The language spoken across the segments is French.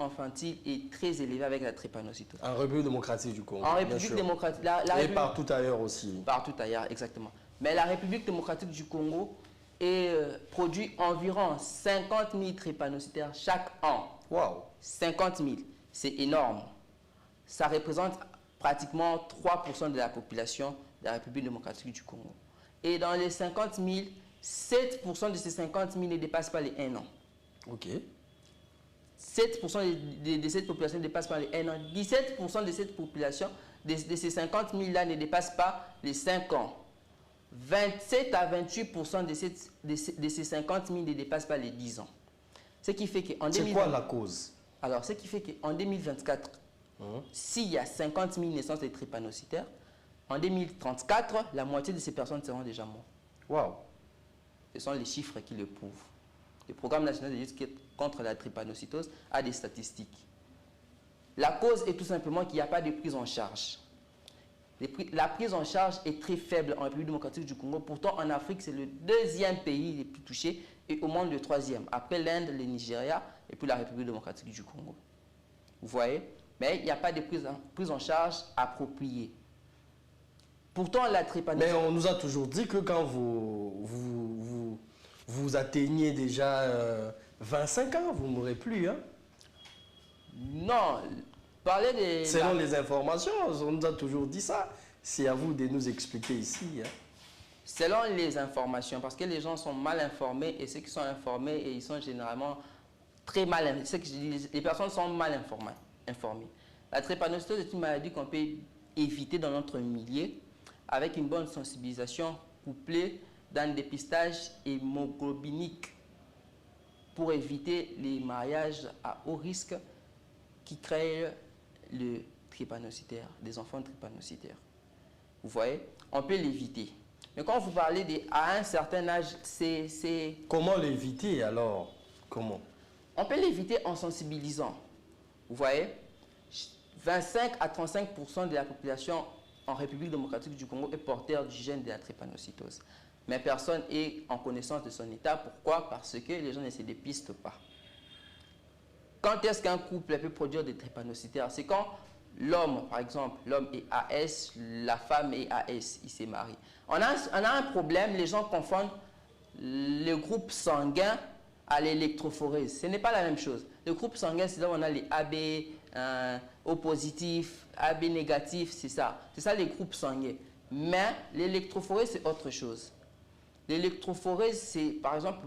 infantile est très élevé avec la drépanocytose. En République démocratique du Congo. En République démocratique. Et partout ailleurs aussi. Partout ailleurs, exactement. Mais la République démocratique du Congo produit environ 50 000 drépanocytaires chaque an. Waouh! 50 000. C'est énorme. Ça représente pratiquement 3% de la population de la République démocratique du Congo. Et dans les 50 000, 7% de ces 50 000 ne dépassent pas les 1 an. Ok. 7% de cette population ne dépasse pas les 1 an. 17% de cette population, de ces 50 000-là, ne dépassent pas les 5 ans. 27 à 28% de ces 50 000 ne dépassent pas les 10 ans. Ce qui fait qu'en 2020... C'est quoi la cause? Alors, ce qui fait qu'en 2024, s'il y a 50 000 naissances de drépanocytaires, en 2034, la moitié de ces personnes seront déjà mortes. Waouh! Ce sont les chiffres qui le prouvent. Le Programme national de lutte contre la drépanocytose a des statistiques. La cause est tout simplement qu'il n'y a pas de prise en charge. La prise en charge est très faible en République démocratique du Congo. Pourtant, en Afrique, c'est le 2e pays le plus touché et au monde le 3e. Après l'Inde, le Nigeria et puis la République démocratique du Congo. Vous voyez? Mais il n'y a pas de prise en charge appropriée. Pourtant, la drépanocytose... Mais on nous a toujours dit que quand vous atteignez déjà 25 ans, vous ne mourrez plus, hein? Non, parler de... Selon les informations, on nous a toujours dit ça. C'est à vous de nous expliquer ici. Hein. Selon les informations, parce que les gens sont mal informés et ceux qui sont informés, et ils sont généralement très mal informés. Les personnes sont mal informées. La drépanocytose est une maladie qu'on peut éviter dans notre milieu avec une bonne sensibilisation couplée d'un dépistage hémoglobinique pour éviter les mariages à haut risque qui créent le drépanocytaire, des enfants drépanocytaires. Vous voyez, on peut l'éviter. Mais quand vous parlez à un certain âge, c'est... Comment l'éviter alors? Comment? On peut l'éviter en sensibilisant. Vous voyez, 25 à 35% de la population en République démocratique du Congo est porteur du gène de la drépanocytose. Mais personne n'est en connaissance de son état. Pourquoi? Parce que les gens ne se dépistent pas. Quand est-ce qu'un couple peut produire des drépanocytaires? C'est quand l'homme, par exemple, l'homme est AS, la femme est AS, ils se marient. On a un problème, les gens confondent le groupe sanguin à l'électrophorèse. Ce n'est pas la même chose. Le groupe sanguin, c'est là où on a les AB O positif, AB négatif, c'est ça. C'est ça les groupes sanguins. Mais l'électrophorèse, c'est autre chose. L'électrophorèse, c'est, par exemple,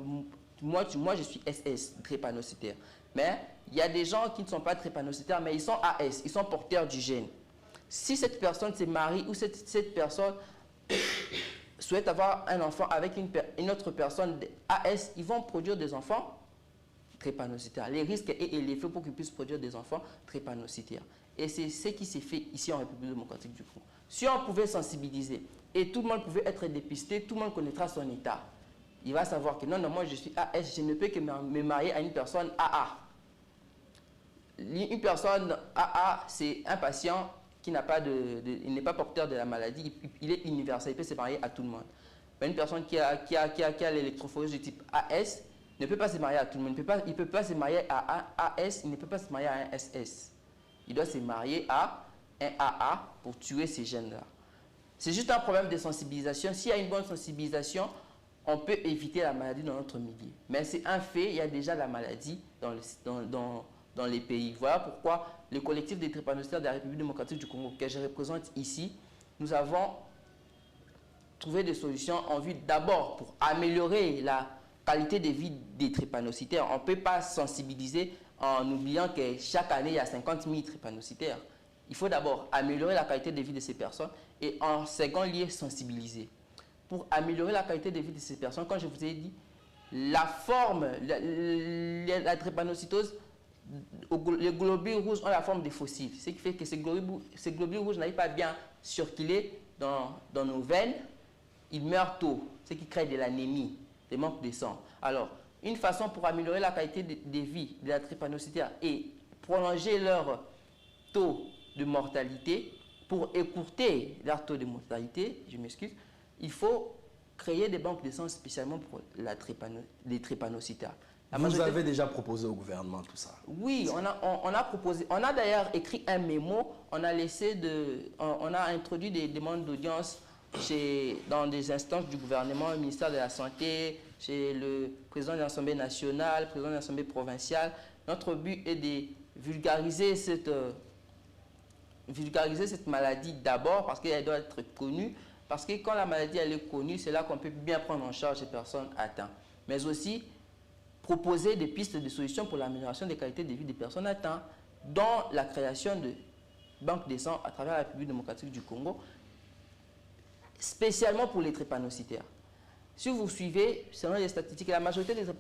moi je suis SS, drépanocytaire. Mais il y a des gens qui ne sont pas drépanocytaires, mais ils sont AS, ils sont porteurs du gène. Si cette personne se marie ou cette personne souhaite avoir un enfant avec une autre personne AS, ils vont produire des enfants drépanocytaires. Les risques est élevé pour qu'ils puissent produire des enfants drépanocytaires. Et c'est ce qui s'est fait ici en République démocratique du Congo. Si on pouvait sensibiliser et tout le monde pouvait être dépisté, tout le monde connaîtra son état. Il va savoir que non, moi je suis AS, je ne peux que me marier à une personne AA. Une personne AA, c'est un patient qui n'a pas il n'est pas porteur de la maladie, il est universel, il peut se marier à tout le monde. Mais une personne qui a l'électrophorèse du type AS ne peut pas se marier à tout le monde. Il ne peut pas se marier à un AS, il ne peut pas se marier à un SS. Il doit se marier à un AA pour tuer ces gènes-là. C'est juste un problème de sensibilisation. S'il y a une bonne sensibilisation, on peut éviter la maladie dans notre milieu. Mais c'est un fait, il y a déjà la maladie dans les pays. Voilà pourquoi le collectif des drépanocytaires de la République démocratique du Congo, que je représente ici, nous avons trouvé des solutions en vue d'abord pour améliorer la qualité de vie des drépanocytaires. On ne peut pas sensibiliser en oubliant que chaque année, il y a 50 000 drépanocytaires. Il faut d'abord améliorer la qualité de vie de ces personnes et en second lieu, sensibiliser. Pour améliorer la qualité de vie de ces personnes, comme je vous ai dit, la forme, la drépanocytose, les globules rouges ont la forme des fossiles. Ce qui fait que ces globules rouges n'arrivent pas bien circuler dans nos veines. Ils meurent tôt, ce qui crée de l'anémie, des manques de sang. Alors, une façon pour améliorer la qualité de vie de la drépanocytaire et prolonger leur taux de mortalité, pour écourter leur taux de mortalité, je m'excuse, il faut créer des banques de sang spécialement pour les drépanocytaires. Vous avez déjà proposé au gouvernement tout ça? Oui, on a proposé. On a d'ailleurs écrit un mémo. On a introduit des demandes d'audience dans des instances du gouvernement, le ministère de la Santé, chez le président de l'Assemblée nationale, le président de l'Assemblée provinciale. Notre but est de vulgariser cette maladie d'abord parce qu'elle doit être connue. Parce que quand la maladie elle est connue, c'est là qu'on peut bien prendre en charge les personnes atteintes. Mais aussi proposer des pistes de solutions pour l'amélioration des qualités de vie des personnes atteintes, dont la création de banques de sang à travers la République démocratique du Congo, spécialement pour les drépanocytaires. Si vous suivez, selon les statistiques, la majorité des drépanocytaires